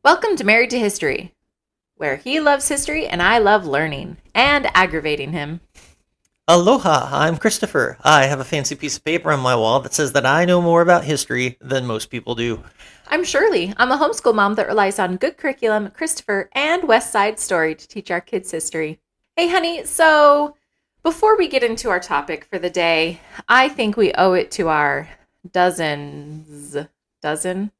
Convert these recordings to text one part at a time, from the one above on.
Welcome to Married to History, where he loves history and I love learning and aggravating him. Aloha, I'm Christopher. I have a fancy piece of paper on my wall that says that I know more about history than most people do. I'm Shirley. I'm a homeschool mom that relies on good curriculum, Christopher, and West Side Story to teach our kids history. Hey, honey, so before we get into our topic for the day, I think we owe it to our dozen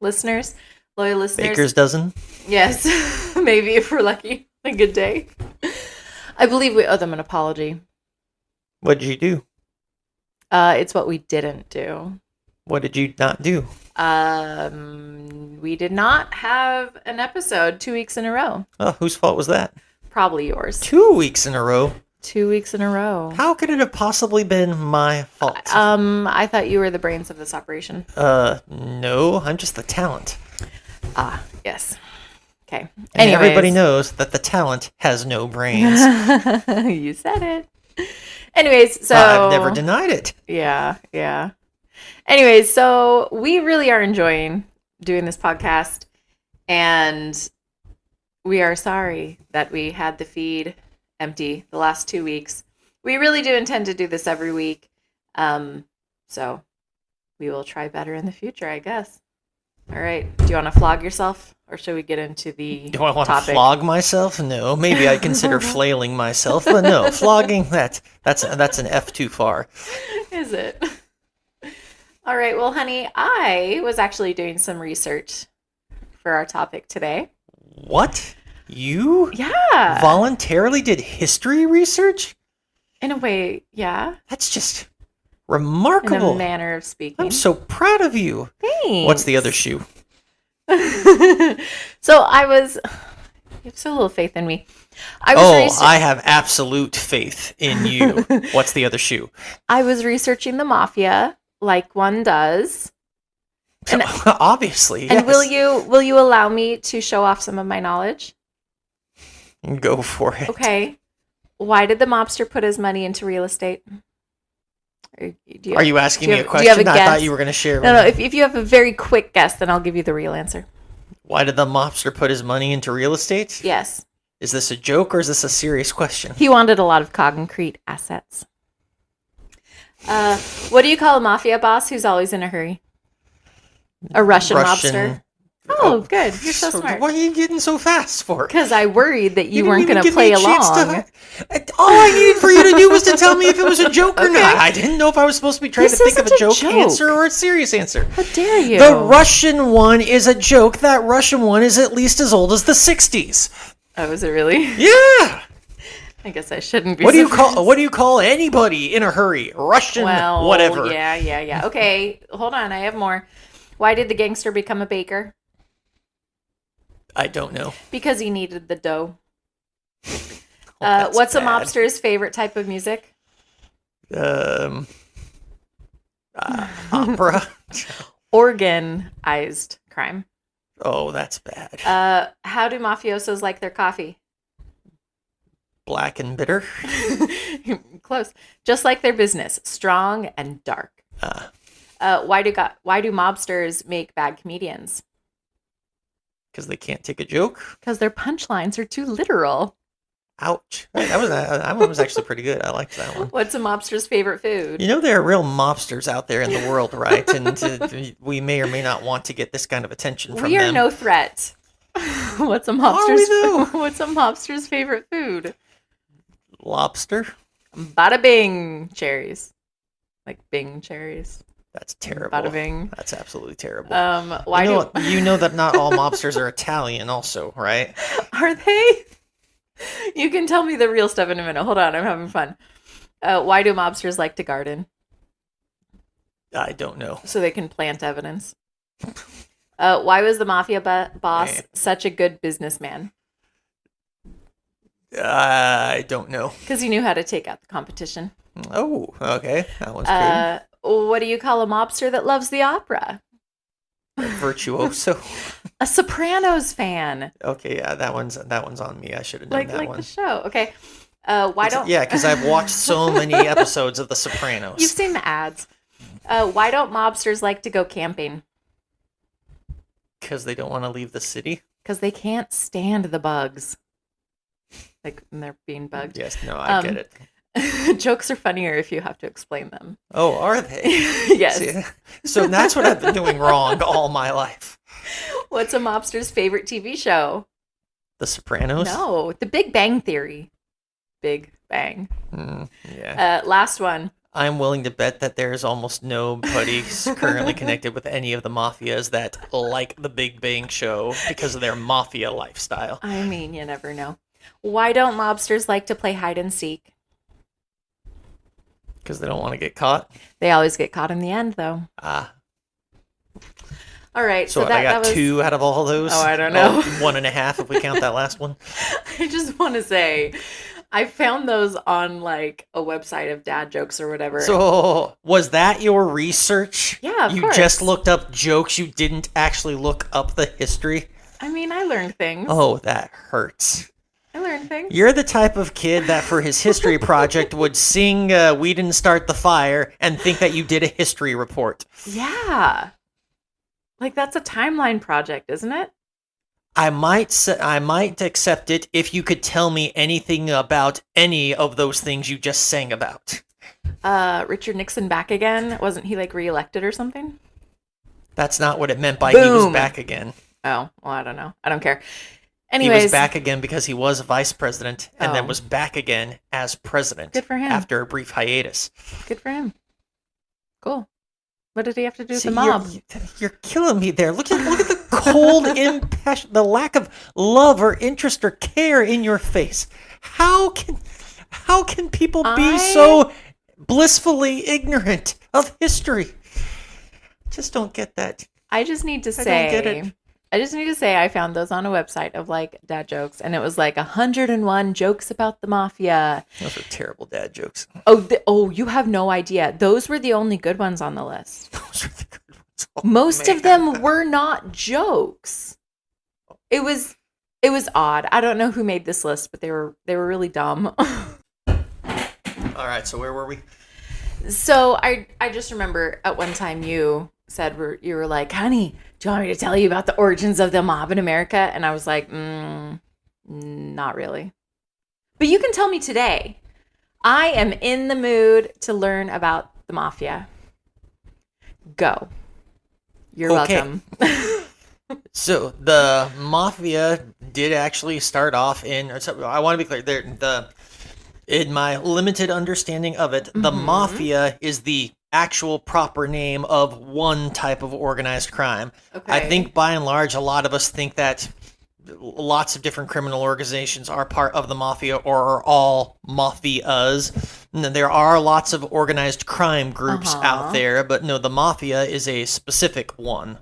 listeners, loyal listeners. Baker's dozen? Yes, maybe if we're lucky. A good day. I believe we owe them an apology. What did you do? It's what we didn't do. What did you not do? We did not have an episode 2 weeks in a row. Oh, whose fault was that? Probably yours. 2 weeks in a row? 2 weeks in a row. How could it have possibly been my fault? I thought you were the brains of this operation. No, I'm just the talent. Ah, yes. Okay. And everybody knows that the talent has no brains. You said it. Anyways, so... I've never denied it. Yeah. Anyways, so we really are enjoying doing this podcast, and we are sorry that we had the feed empty the last 2 weeks. We really do intend to do this every week, so we will try better in the future, I guess. All right. Do you want to flog yourself, or should we get into the Do I want topic? to flog myself? No. Maybe I'd consider flailing myself, but no. Flogging, that's an F too far. Is it? All right. Well, honey, I was actually doing some research for our topic today. What? You? Yeah. Voluntarily did history research? In a way, yeah. That's just remarkable. In a manner of speaking. I'm so proud of you. Thanks. What's the other shoe? So I was... You have so little faith in me. I have absolute faith in you. What's the other shoe? I was researching the Mafia, like one does. And, obviously, and yes. will you allow me to show off some of my knowledge? Go for it. Okay. Why did the mobster put his money into real estate? Are you asking me a question? I thought you were going to share. No. If you have a very quick guess, then I'll give you the real answer. Why did the mobster put his money into real estate? Yes. Is this a joke or is this a serious question? He wanted a lot of concrete assets. What do you call a mafia boss who's always in a hurry? A Russian mobster. Oh, good. You're so smart. Why are you getting so fast for? Because I worried that you weren't going to play along. All I needed for you to do was to tell me if it was a joke or not. I didn't know if I was supposed to be trying to think of a joke answer or a serious answer. How dare you? The Russian one is a joke. That Russian one is at least as old as the 60s. Oh, is it really? Yeah. I guess I shouldn't be. What do you call anybody in a hurry? Russian, whatever. Yeah. Okay, hold on. I have more. Why did the gangster become a baker? I don't know. Because he needed the dough. What's a mobster's favorite type of music? Opera. Organized crime. Oh, that's bad. How do mafiosos like their coffee? Black and bitter. Close. Just like their business, strong and dark. Why do mobsters make bad comedians? Because they can't take a joke? Because their punchlines are too literal. Ouch. That one was actually pretty good. I liked that one. What's a mobster's favorite food? You know, there are real mobsters out there in the world, right? And we may or may not want to get this kind of attention from them. We are no threat. What's a mobster's favorite food? Lobster? Bada bing. Cherries. Like Bing cherries. That's terrible. Bada bing. That's absolutely terrible. You know that not all mobsters are Italian also, right? Are they? You can tell me the real stuff in a minute. Hold on, I'm having fun. Why do mobsters like to garden? I don't know. So they can plant evidence. Why was the mafia boss such a good businessman? I don't know. Because he knew how to take out the competition. Oh, okay. That was good. What do you call a mobster that loves the opera? A virtuoso. A Sopranos fan. Okay, yeah, that one's on me. I should have known that one. Like the show. Okay. Because I've watched so many episodes of The Sopranos. You've seen the ads. Why don't mobsters like to go camping? Because they don't want to leave the city. because they can't stand the bugs. Like when they're being bugged. Yes, no, I get it. Jokes are funnier if you have to explain them. Oh, are they? Yes. See, so that's what I've been doing wrong all my life. What's a mobster's favorite TV show? The Sopranos? No, The Big Bang Theory. Big Bang. Yeah. Last one. I'm willing to bet that there's almost nobody currently connected with any of the mafias that like the Big Bang Show because of their mafia lifestyle. I mean, you never know. Why don't mobsters like to play hide and seek? Because they don't want to get caught? They always get caught in the end, though. Ah. All right. So I got 2 out of all those? Oh, I don't know. 1.5 if we count that last one. I just want to say, I found those on like a website of dad jokes or whatever. So was that your research? Yeah, of course. You just looked up jokes. You didn't actually look up the history? I mean, I learned things. Oh, that hurts. I learned things. You're the type of kid that for his history project would sing We Didn't Start the Fire and think that you did a history report. Yeah. Like, that's a timeline project, isn't it? I might accept it if you could tell me anything about any of those things you just sang about. Richard Nixon back again? Wasn't he, like, reelected or something? That's not what it meant by Boom. he was back again. Oh, well, I don't know. I don't care. Anyways. He was back again because he was vice president and then was back again as president. Good for him. After a brief hiatus. Good for him. Cool. What did he have to do with the mob? You're killing me there. Look at the cold impassion, the lack of love or interest or care in your face. How can people be so blissfully ignorant of history? Just don't get that. I just need to I don't get it. I found those on a website of like dad jokes, and it was like 101 jokes about the mafia. Those are terrible dad jokes. Oh, you have no idea. Those were the only good ones on the list. Those are the good ones. Oh, Most of them were not jokes. It was odd. I don't know who made this list, but they were really dumb. All right, so where were we? So I just remember at one time you said you were like, honey, do you want me to tell you about the origins of the mob in America? And I was like, not really. But you can tell me today. I am in the mood to learn about the mafia. Go. You're welcome. So the mafia did actually start off I want to be clear, in my limited understanding of it, the mafia is the actual proper name of one type of organized crime. Okay. I think by and large, a lot of us think that lots of different criminal organizations are part of the mafia or are all mafias. And there are lots of organized crime groups out there, but no, the mafia is a specific one.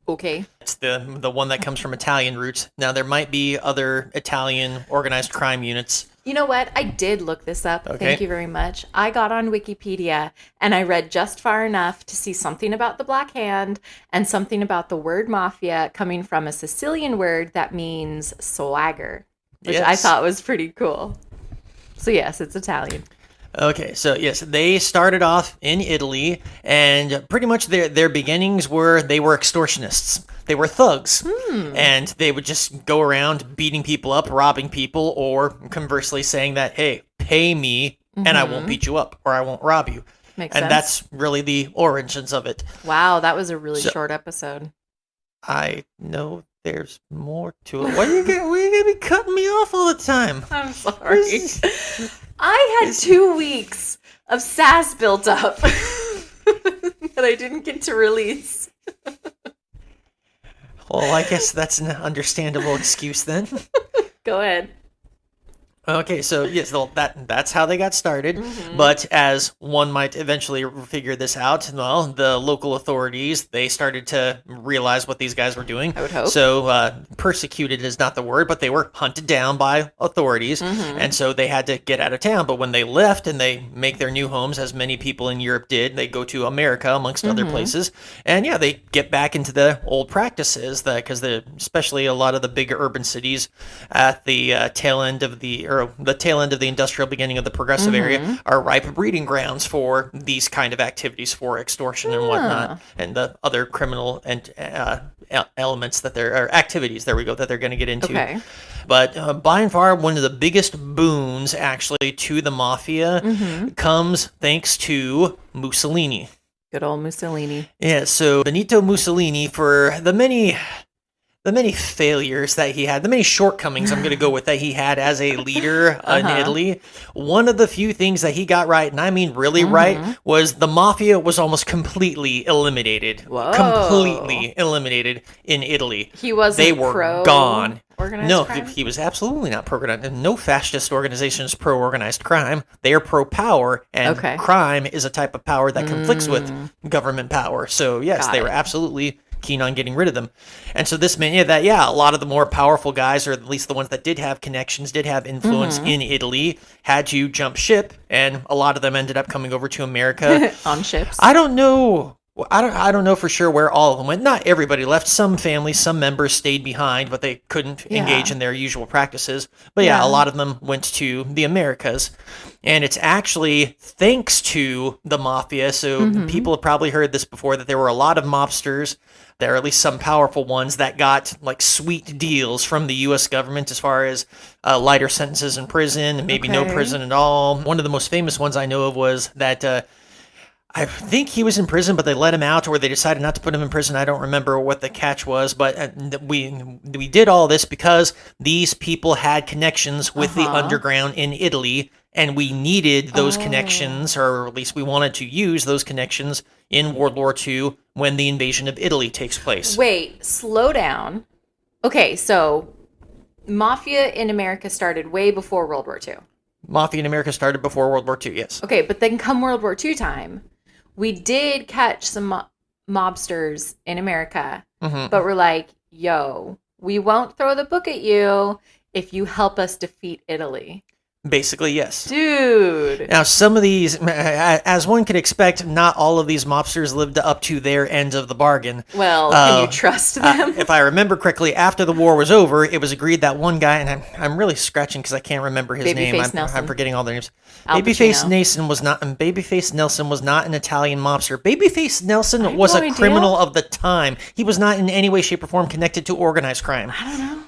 Okay. It's the one that comes from Italian roots. Now, there might be other Italian organized crime units. You know what? I did look this up. Okay. Thank you very much. I got on Wikipedia and I read just far enough to see something about the Black Hand and something about the word mafia coming from a Sicilian word that means swagger, which I thought was pretty cool. So yes, it's Italian. Okay, so yes, they started off in Italy, and pretty much their beginnings were they were extortionists. They were thugs, and they would just go around beating people up, robbing people, or conversely saying that, hey, pay me, and I won't beat you up, or I won't rob you. Makes sense. And that's really the origins of it. Wow, that was a really short episode. I know there's more to it. Why are you gonna be cutting me off all the time? I'm sorry. I had 2 weeks of sass built up that I didn't get to release. Well, I guess that's an understandable excuse then. Go ahead. Okay, so yes, that's how they got started. But as one might eventually figure this out, well, the local authorities, they started to realize what these guys were doing. I would hope. So persecuted is not the word, but they were hunted down by authorities, and so they had to get out of town. But when they left and they make their new homes, as many people in Europe did, they go to America amongst other places, and yeah, they get back into the old practices, because especially a lot of the big urban cities at the tail end of the or the tail end of the industrial, beginning of the progressive area, are ripe breeding grounds for these kind of activities, for extortion and whatnot, and the other criminal and elements that there are activities. There we go, that they're going to get into. Okay. But by and far, one of the biggest boons actually to the mafia comes thanks to Mussolini. Good old Mussolini. Yeah, so Benito Mussolini, for the many failures that he had, the many shortcomings I'm going to go with that he had as a leader in Italy, one of the few things that he got right, and I mean really right, was the mafia was almost completely eliminated. Whoa. Completely eliminated in Italy. He wasn't They were gone. Organized crime? He was absolutely not pro-organized. No fascist organization is pro-organized crime. They are pro-power, and crime is a type of power that conflicts with government power. So, yes, they were absolutely keen on getting rid of them. And so this meant that, a lot of the more powerful guys, or at least the ones that did have connections, did have influence in Italy, had to jump ship, and a lot of them ended up coming over to America. On ships. I don't know. I don't know for sure where all of them went. Not everybody left. Some families, some members stayed behind, but they couldn't engage in their usual practices. But a lot of them went to the Americas. And it's actually thanks to the mafia. So people have probably heard this before, that there were a lot of mobsters, there are at least some powerful ones, that got like sweet deals from the U.S. government as far as lighter sentences in prison, and maybe no prison at all. One of the most famous ones I know of was that I think he was in prison, but they let him out, or they decided not to put him in prison. I don't remember what the catch was, but we did all this because these people had connections with the underground in Italy, and we needed those connections, or at least we wanted to use those connections in World War II when the invasion of Italy takes place. Wait, slow down. Okay, so Mafia in America started way before World War II. Mafia in America started before World War II, yes. Okay, but then come World War II time, we did catch some mobsters in America, but we're like, yo, we won't throw the book at you if you help us defeat Italy. Basically, yes. Dude. Now, some of these, as one could expect, not all of these mobsters lived up to their end of the bargain. Well, can you trust them? If I remember correctly, after the war was over, it was agreed that one guy, and I'm really scratching because I can't remember his name. I'm forgetting all their names. Babyface Nelson was not an Italian mobster. Babyface Nelson was a criminal of the time. He was not in any way, shape, or form connected to organized crime. I don't know.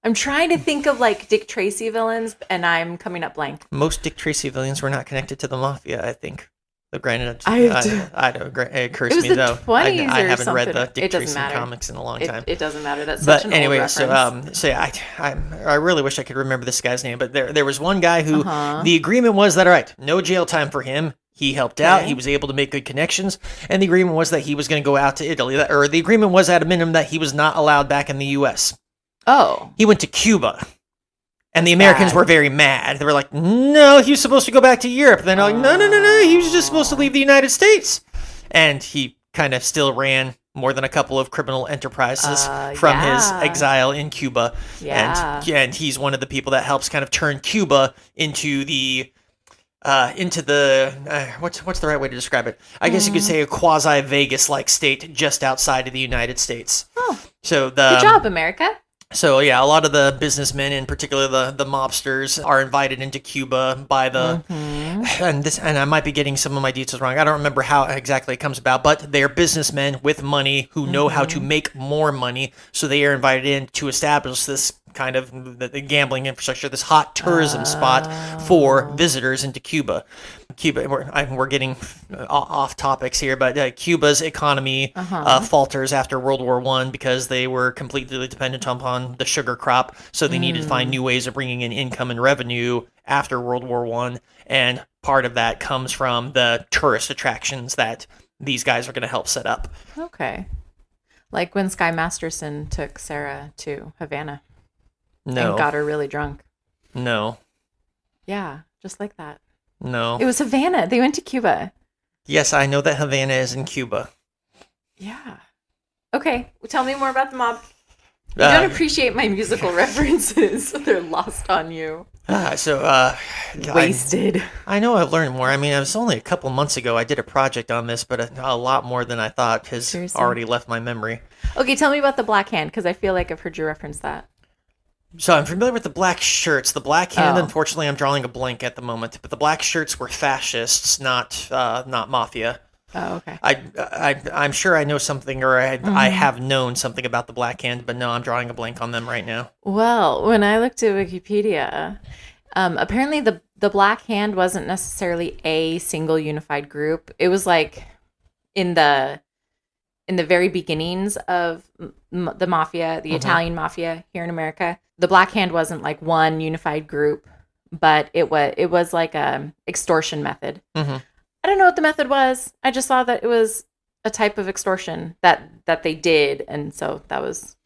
I'm trying to think of like Dick Tracy villains, and I'm coming up blank. Most Dick Tracy villains were not connected to the mafia, I think. But granted, it occurs to me though. I haven't read the Dick Tracy comics in a long time. It doesn't matter. That's such an old reference. So I really wish I could remember this guy's name, but there was one guy who the agreement was that, all right, no jail time for him. He helped out. He was able to make good connections, and the agreement was that he was going to go out to Italy, or the agreement was at a minimum that he was not allowed back in the U.S. Oh. He went to Cuba. And the Americans were very mad. They were like, no, he was supposed to go back to Europe. Then they're like, no, he was just supposed to leave the United States. And he kind of still ran more than a couple of criminal enterprises from his exile in Cuba. Yeah. And he's one of the people that helps kind of turn Cuba into the what's the right way to describe it? I guess you could say a quasi Vegas-like state just outside of the United States. Oh, so good job, America. So a lot of the businessmen, in particular the mobsters, are invited into Cuba by the and I might be getting some of my details wrong. I don't remember how exactly it comes about, but they are businessmen with money who know how to make more money. So they are invited in to establish this kind of the gambling infrastructure, this hot tourism spot for visitors into Cuba. We're getting off topics here, but Cuba's economy falters after World War I because they were completely dependent upon the sugar crop, so they needed to find new ways of bringing in income and revenue after World War I, and part of that comes from the tourist attractions that these guys are going to help set up. Okay. Like when Sky Masterson took Sarah to Havana. No. And got her really drunk. No. Yeah, just like that. No. It was Havana. They went to Cuba. Yes, I know that Havana is in Cuba. Yeah. Okay, well, tell me more about the mob. You don't appreciate my musical references. They're lost on you. Wasted. I know I've learned more. I mean, it was only a couple months ago I did a project on this, but a lot more than I thought has already left my memory. Okay, tell me about the Black Hand, because I feel like I've heard you reference that. So I'm familiar with the black shirts. The black hand, Oh. unfortunately, I'm drawing a blank at the moment. But the black shirts were fascists, not mafia. Oh, okay. I'm sure I know something, or I Mhm. have known something about the black hand, but no, I'm drawing a blank on them right now. Well, when I looked at Wikipedia, apparently the Black Hand wasn't necessarily a single unified group. It was like in the very beginnings of the mafia, the Mm-hmm. Italian mafia here in America. The Black Hand wasn't like one unified group, but it was like a extortion method. Mm-hmm. I don't know what the method was. I just saw that it was a type of extortion that they did, and so that was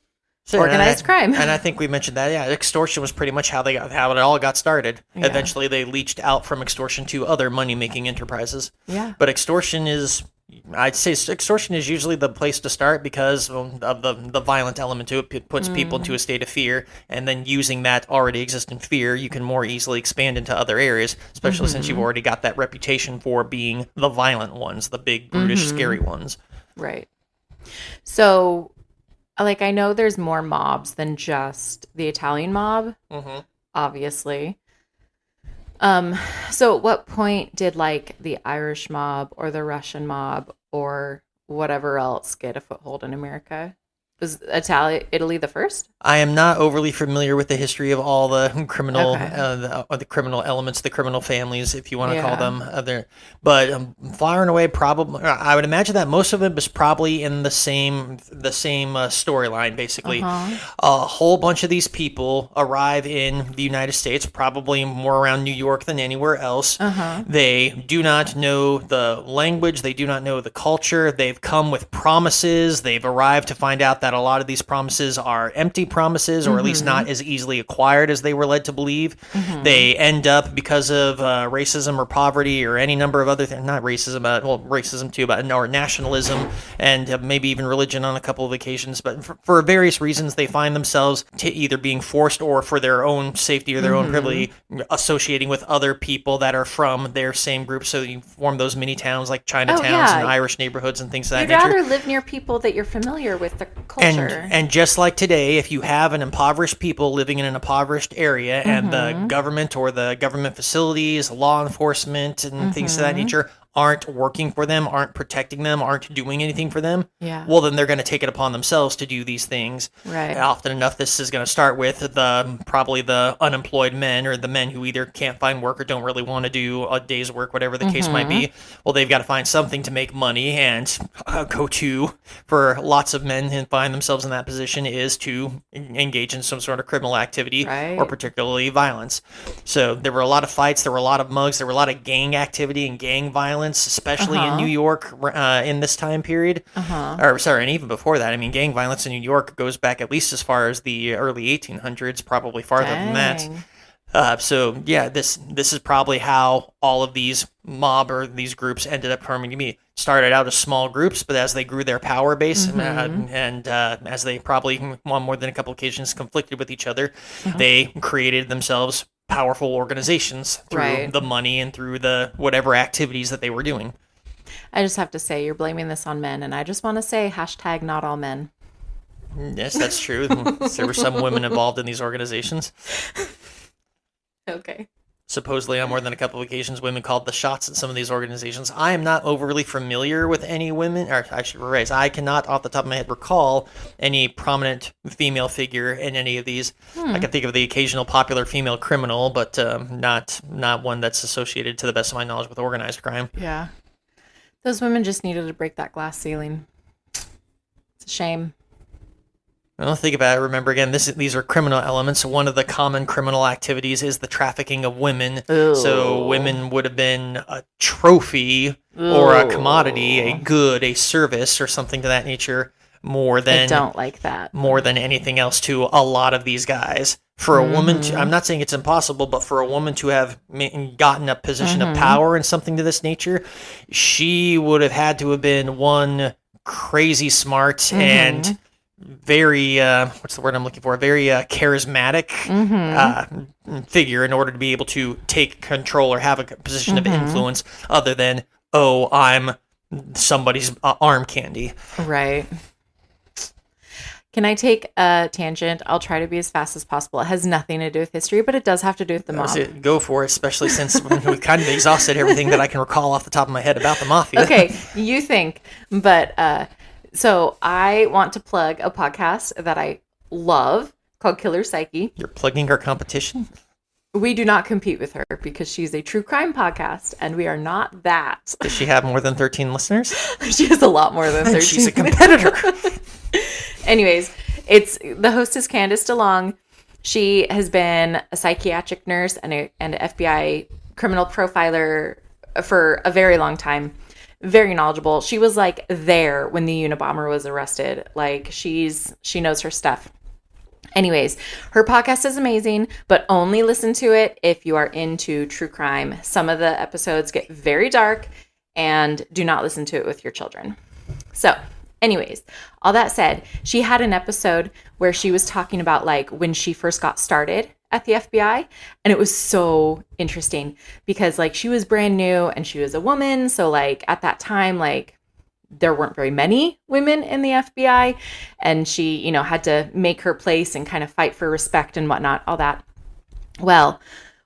So, organized crime. and I think we mentioned that. Yeah, extortion was pretty much how it all got started. Yeah. Eventually, they leached out from extortion to other money making enterprises. Yeah. But I'd say extortion is usually the place to start because of the violent element to it. It puts people into a state of fear, and then using that already existing fear, you can more easily expand into other areas, especially since you've already got that reputation for being the violent ones, the big, brutish, scary ones. Right. So, like, I know there's more mobs than just the Italian mob, Mm-hmm. obviously. So at what point did like the Irish mob or the Russian mob or whatever else get a foothold in America? Was Italy the first? I am not overly familiar with the history of all the criminal, Okay. the criminal elements, the criminal families, if you want to call Yeah. them. But far and away, probably, I would imagine that most of it was probably in the same storyline. Basically, Uh-huh. a whole bunch of these people arrive in the United States, probably more around New York than anywhere else. Uh-huh. They do not know the language. They do not know the culture. They've come with promises. They've arrived to find out that a lot of these promises are empty promises, or at least not as easily acquired as they were led to believe. They end up, because of racism or poverty or any number of other things, not racism, but well, racism too, but or nationalism, and maybe even religion on a couple of occasions. But for various reasons, they find themselves either being forced or for their own safety or their own privilege, associating with other people that are from their same group. So you form those mini towns like Chinatowns yeah. and Irish neighborhoods and things of that You'd nature. rather live near people that you're familiar with the culture. And just like today, if you have an impoverished people living in an impoverished area, and the government or the government facilities, law enforcement, and things of that nature aren't working for them, aren't protecting them, aren't doing anything for them, Yeah. well, then they're going to take it upon themselves to do these things. Right. Often enough, this is going to start with probably the unemployed men, or the men who either can't find work or don't really want to do a day's work, whatever the case might be. Well, they've got to find something to make money, and go-to for lots of men who find themselves in that position is to engage in some sort of criminal activity, Right. or particularly violence. So there were a lot of fights, there were a lot of mugs, there were a lot of gang activity and gang violence, especially in New York in this time period. Or sorry, and even before that. I mean, gang violence in New York goes back at least as far as the early 1800s, probably farther than that. Dang. So yeah, this is probably how all of these mob or these groups ended up coming to be. Started out as small groups, but as they grew their power base, and as they probably on more than a couple occasions conflicted with each other, they created themselves powerful organizations through Right. the money and through the whatever activities that they were doing. I just have to say, you're blaming this on men, and I just want to say hashtag not all men. Yes, that's true. There were some women involved in these organizations. Okay. Supposedly, on more than a couple of occasions, women called the shots at some of these organizations. I am not overly familiar with any women, or I should rephrase, I cannot off the top of my head recall any prominent female figure in any of these. I can think of the occasional popular female criminal, but not one that's associated, to the best of my knowledge, with organized crime. Yeah. Those women just needed to break that glass ceiling. It's a shame. Well, think about it. Remember, again, these are criminal elements. One of the common criminal activities is the trafficking of women. Ooh. So women would have been a trophy or a commodity, a good, a service, or something to that nature, more I than don't like that. more than anything else to a lot of these guys. For a woman to, I'm not saying it's impossible, but for a woman to have gotten a position of power in something to this nature, she would have had to have been one crazy smart and very what's the word I'm looking for? Very charismatic figure in order to be able to take control or have a position of influence, other than, oh, I'm somebody's arm candy. Right. Can I take a tangent? I'll try to be as fast as possible. It has nothing to do with history, but it does have to do with the mob. Go for it, especially since we kind of exhausted everything that I can recall off the top of my head about the Mafia. Okay, you think. But so I want to plug a podcast that I love called Killer Psyche. You're plugging her competition? We do not compete with her because she's a true crime podcast and we are not that. Does she have more than 13 listeners? She has a lot more than 13. She's a competitor. Anyways, the host is Candace DeLong. She has been a psychiatric nurse and an FBI criminal profiler for a very long time. Very knowledgeable. She was like there when the Unabomber was arrested. Like she knows her stuff. Anyways, her podcast is amazing, but only listen to it if you are into true crime. Some of the episodes get very dark, and do not listen to it with your children. So, anyways, all that said, she had an episode where she was talking about like when she first got started at the FBI, and it was so interesting because like she was brand new and she was a woman, so like at that time like there weren't very many women in the FBI, and she, you know, had to make her place and kind of fight for respect and whatnot, all that. Well,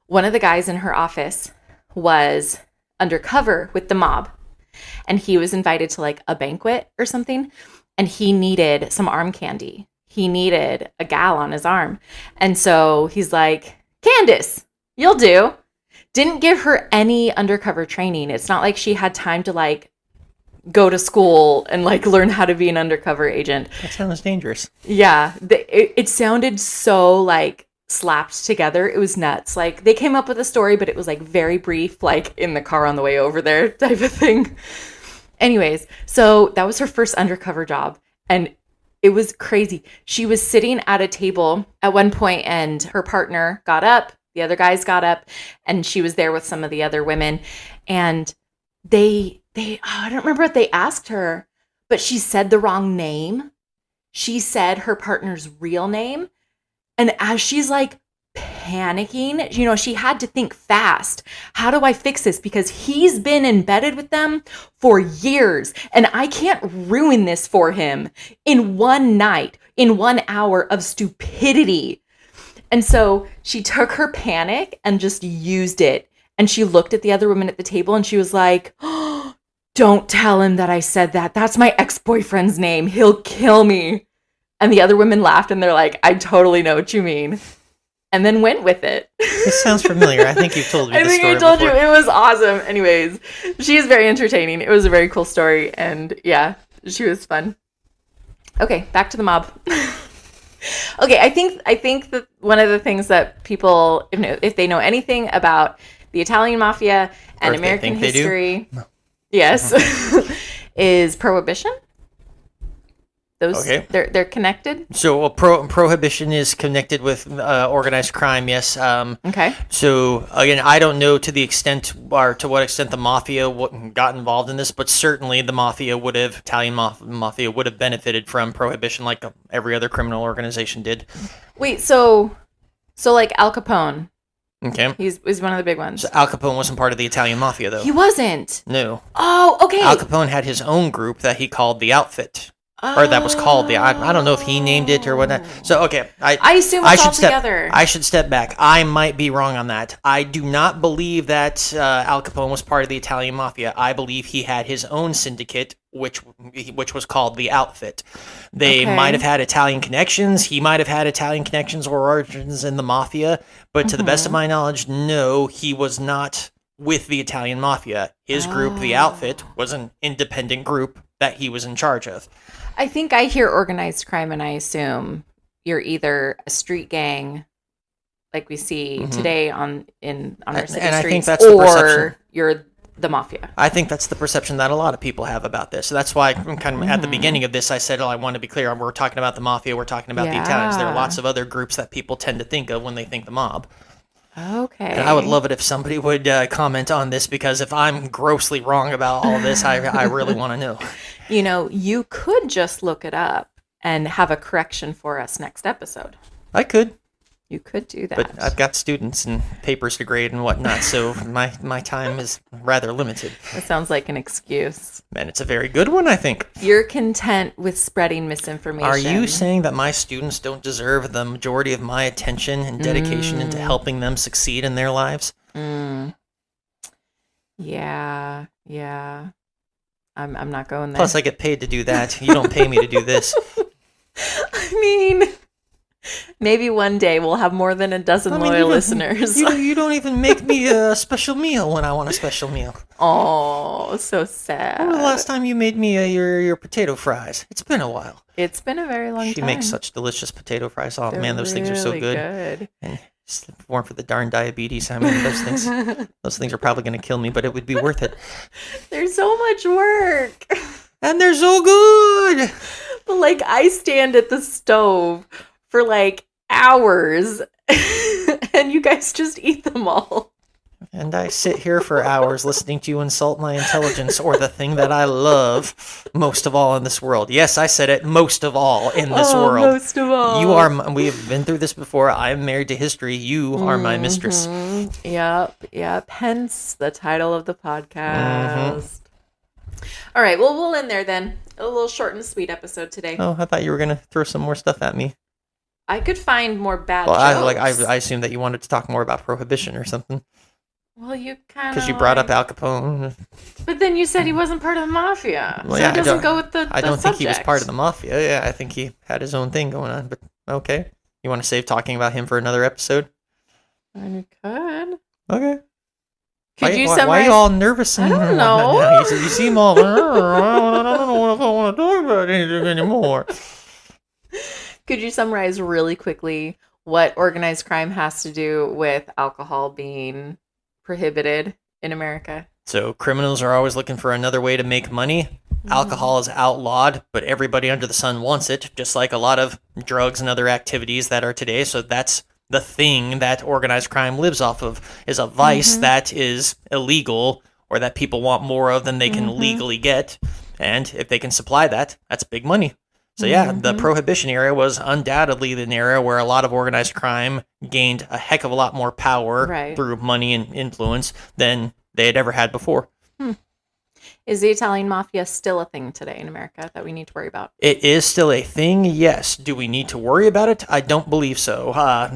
one of the guys in her office was undercover with the mob, and he was invited to like a banquet or something, and he needed some arm candy. He needed a gal on his arm. And so he's like, Candace, you'll do. Didn't give her any undercover training. It's not like she had time to like go to school and like learn how to be an undercover agent. That sounds dangerous. Yeah. It sounded so like slapped together. It was nuts. Like they came up with a story, but it was like very brief, like in the car on the way over there type of thing. Anyways, so that was her first undercover job. And it was crazy. She was sitting at a table at one point and her partner got up, the other guys got up, and she was there with some of the other women. And I don't remember what they asked her, but she said the wrong name. She said her partner's real name. And as she's like panicking, you know, she had to think fast. How do I fix this? Because he's been embedded with them for years and I can't ruin this for him in one night, in 1 hour of stupidity. And so she took her panic and just used it. And she looked at the other women at the table and she was like, oh, don't tell him that I said that. That's my ex-boyfriend's name. He'll kill me. And the other women laughed and they're like, I totally know what you mean. And then went with it. This sounds familiar. I think you've told me this story I told before. you. It was awesome. Anyways, she is very entertaining. It was a very cool story. And yeah, she was fun. Okay, back to the mob. Okay, I think that one of the things that people, if they know anything about the Italian Mafia and American history, yes, is prohibition. Those they're connected. So prohibition is connected with organized crime. Yes. Okay. So again, I don't know to the extent or to what extent the mafia got involved in this, but certainly the Italian mafia would have benefited from prohibition, like every other criminal organization did. Wait, so like Al Capone. Okay. He's one of the big ones. So Al Capone wasn't part of the Italian mafia, though. He wasn't. No. Oh, okay. Al Capone had his own group that he called the Outfit. Or that was called the. I don't know if he named it or whatnot. So okay, I assume it's all together. I should step back. I might be wrong on that. I do not believe that Al Capone was part of the Italian mafia. I believe he had his own syndicate, which was called the Outfit. They might have had Italian connections. He might have had Italian connections or origins in the mafia. But to the best of my knowledge, no, he was not with the Italian mafia. His group, the Outfit, was an independent group that he was in charge of. I think I hear organized crime and I assume you're either a street gang like we see today on our city streets, I think that's the perception. You're the mafia. I think that's the perception that a lot of people have about this. So that's why I'm kind of at the beginning of this, I said, I want to be clear. We're talking about the mafia. We're talking about the Italians. There are lots of other groups that people tend to think of when they think the mob. Okay. And I would love it if somebody would comment on this, because if I'm grossly wrong about all this, I really want to know. You know, you could just look it up and have a correction for us next episode. I could. You could do that. But I've got students and papers to grade and whatnot, so my time is rather limited. That sounds like an excuse. And it's a very good one, I think. You're content with spreading misinformation. Are you saying that my students don't deserve the majority of my attention and dedication into helping them succeed in their lives? Yeah. I'm not going there. Plus, I get paid to do that. You don't pay me to do this. I mean, maybe one day we'll have more than a dozen loyal listeners. You don't even make me a special meal when I want a special meal. Oh, so sad. When was the last time you made me your potato fries? It's been a while. It's been a very long time. She makes such delicious potato fries. Oh, They're man, those things are so really good. And if it weren't for the darn diabetes, I mean, those things are probably going to kill me, but it would be worth it. There's so much work. And they're so good. But like, I stand at the stove for like hours and you guys just eat them all. And I sit here for hours listening to you insult my intelligence or the thing that I love most of all in this world. Yes, I said it, most of all in this world. Most of all. We've been through this before. I am married to history. You are my mistress. Yep. Hence the title of the podcast. All right, well, we'll end there then. A little short and sweet episode today. Oh, I thought you were going to throw some more stuff at me. I could find more bad jokes. I assumed that you wanted to talk more about prohibition or something. Well, you kind of... Because you brought up Al Capone. But then you said he wasn't part of the Mafia. Well, so it doesn't go with the I don't think he was subject. part of the Mafia. Yeah, I think he had his own thing going on. But okay. You want to save talking about him for another episode? I could. Okay. Could why are you all nervous? I don't know. You seem all... I don't know if I want to talk about anything anymore. Could you summarize really quickly what organized crime has to do with alcohol being prohibited in America? So criminals are always looking for another way to make money. Alcohol is outlawed, but everybody under the sun wants it, just like a lot of drugs and other activities that are today. So that's the thing that organized crime lives off of, is a vice that is illegal or that people want more of than they can legally get. And if they can supply that, that's big money. So yeah, the Prohibition era was undoubtedly an era where a lot of organized crime gained a heck of a lot more power through money and influence than they had ever had before. Is the Italian Mafia still a thing today in America that we need to worry about? It is still a thing, yes. Do we need to worry about it? I don't believe so.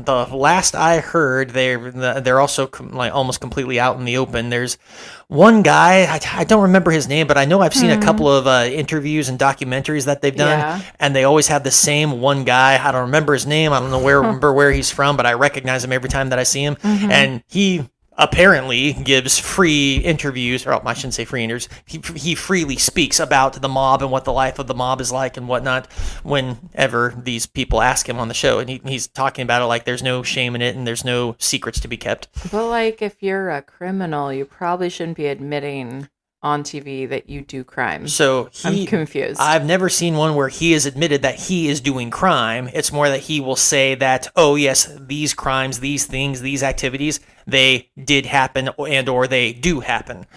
The last I heard, they're also almost completely out in the open. There's one guy, I don't remember his name, but I know I've seen a couple of interviews and documentaries that they've done, and they always have the same one guy. I don't remember his name. I don't know where he's from, but I recognize him every time that I see him. And he apparently gives free interviews, or I shouldn't say free interviews. He freely speaks about the mob and what the life of the mob is like and whatnot whenever these people ask him on the show. And he's talking about it like there's no shame in it and there's no secrets to be kept. But like, if you're a criminal, you probably shouldn't be admitting on TV that you do crimes. So I'm confused. I've never seen one where he has admitted that he is doing crime. It's more that he will say that, oh yes, these crimes, these things, these activities, they did happen and or they do happen.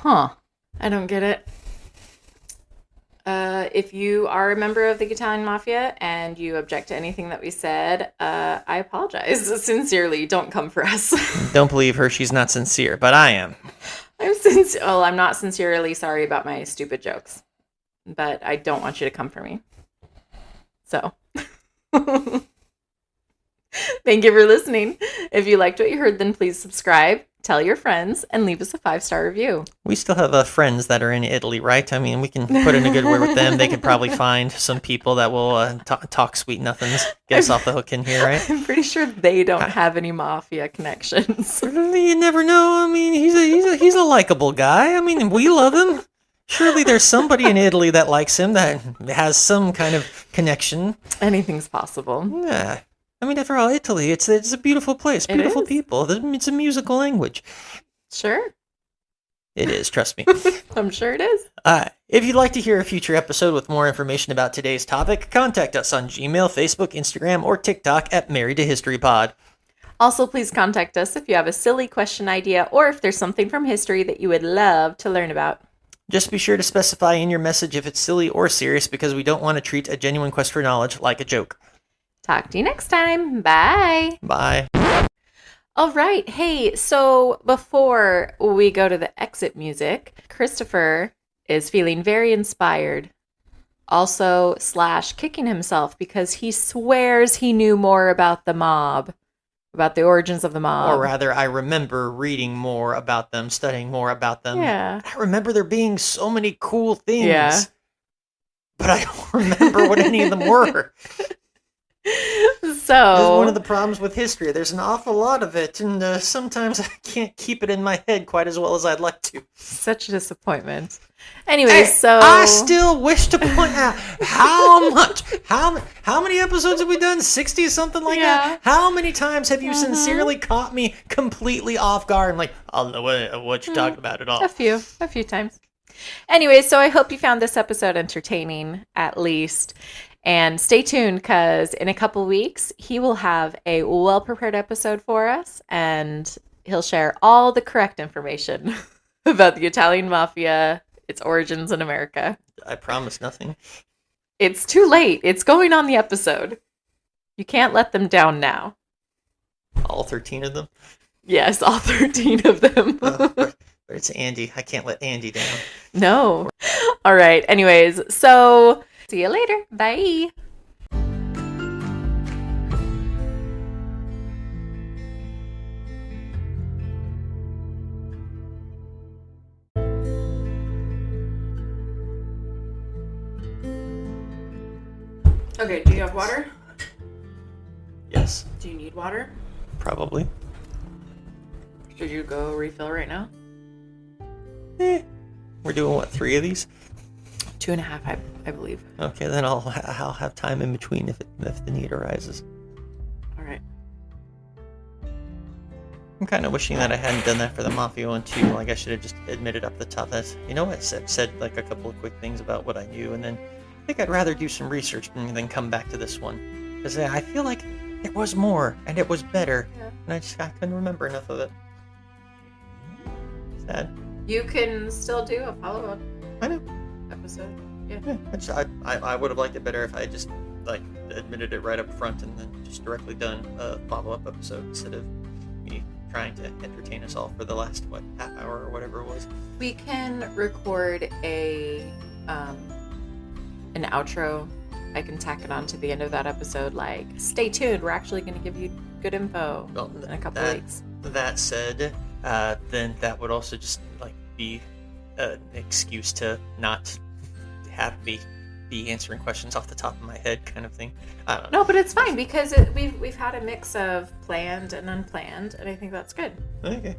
I don't get it. If you are a member of the Italian Mafia and you object to anything that we said, I apologize. Sincerely, don't come for us. Don't believe her. She's not sincere, but I am. I'm not sincerely sorry about my stupid jokes, but I don't want you to come for me. So, thank you for listening. If you liked what you heard, then please subscribe, tell your friends, and leave us a 5-star review. We still have friends that are in Italy, right? I mean, we can put in a good word with them. They can probably find some people that will talk sweet nothings, get us off the hook in here, right? I'm pretty sure they don't have any mafia connections. You never know. I mean, he's a likable guy. I mean, we love him. Surely there's somebody in Italy that likes him, that has some kind of connection. Anything's possible. Yeah. I mean, after all, Italy, it's a beautiful place, beautiful people. It's a musical language. Sure. It is, trust me. I'm sure it is. If you'd like to hear a future episode with more information about today's topic, contact us on Gmail, Facebook, Instagram, or TikTok at Married to History Pod. Also, please contact us if you have a silly question idea or if there's something from history that you would love to learn about. Just be sure to specify in your message if it's silly or serious, because we don't want to treat a genuine quest for knowledge like a joke. Talk to you next time. Bye. Bye. All right. Hey, so before we go to the exit music, Christopher is feeling very inspired. Also, slash kicking himself because he swears he knew more about the mob, about the origins of the mob. Or rather, I remember reading more about them, studying more about them. Yeah. I remember there being so many cool things. Yeah. But I don't remember what any of them were. So This is one of the problems with history. There's an awful lot of it, and sometimes I can't keep it in my head quite as well as I'd like to. Such a disappointment. Anyway, so I still wish to point out how many episodes have we done? 60 something like that. How many times have you sincerely caught me completely off guard and like, I don't know what you're talking about at all? A few times. Anyway, so I hope you found this episode entertaining, at least. And stay tuned, because in a couple weeks, he will have a well-prepared episode for us, and he'll share all the correct information about the Italian Mafia, its origins in America. I promise nothing. It's too late. It's going on the episode. You can't let them down now. All 13 of them? Yes, all 13 of them. But it's Andy. I can't let Andy down. No. All right. Anyways, so see you later. Bye. Okay, do you have water? Yes, Do you need water? probably. Should you go refill right now? We're doing what, 3 of these? 2.5, I believe. Okay, then I'll have time in between if the need arises. All right. I'm kind of wishing that I hadn't done that for the Mafia one too. Like I should have just admitted up the top that, you know what, said like a couple of quick things about what I knew, and then I think I'd rather do some research and then come back to this one, because I feel like there was more and it was better, and I couldn't remember enough of it. Sad. You can still do a follow-up I know. episode. Yeah. Yeah, I would have liked it better if I had just like admitted it right up front and then just directly done a follow-up episode instead of me trying to entertain us all for the last half hour or whatever it was. We can record an outro. I can tack it on to the end of that episode, like, stay tuned, we're actually going to give you good info in a couple of weeks. That said, then that would also just like be an excuse to not have me be answering questions off the top of my head, kind of thing. I don't know. No, but it's fine because we've had a mix of planned and unplanned, and I think that's good. Okay.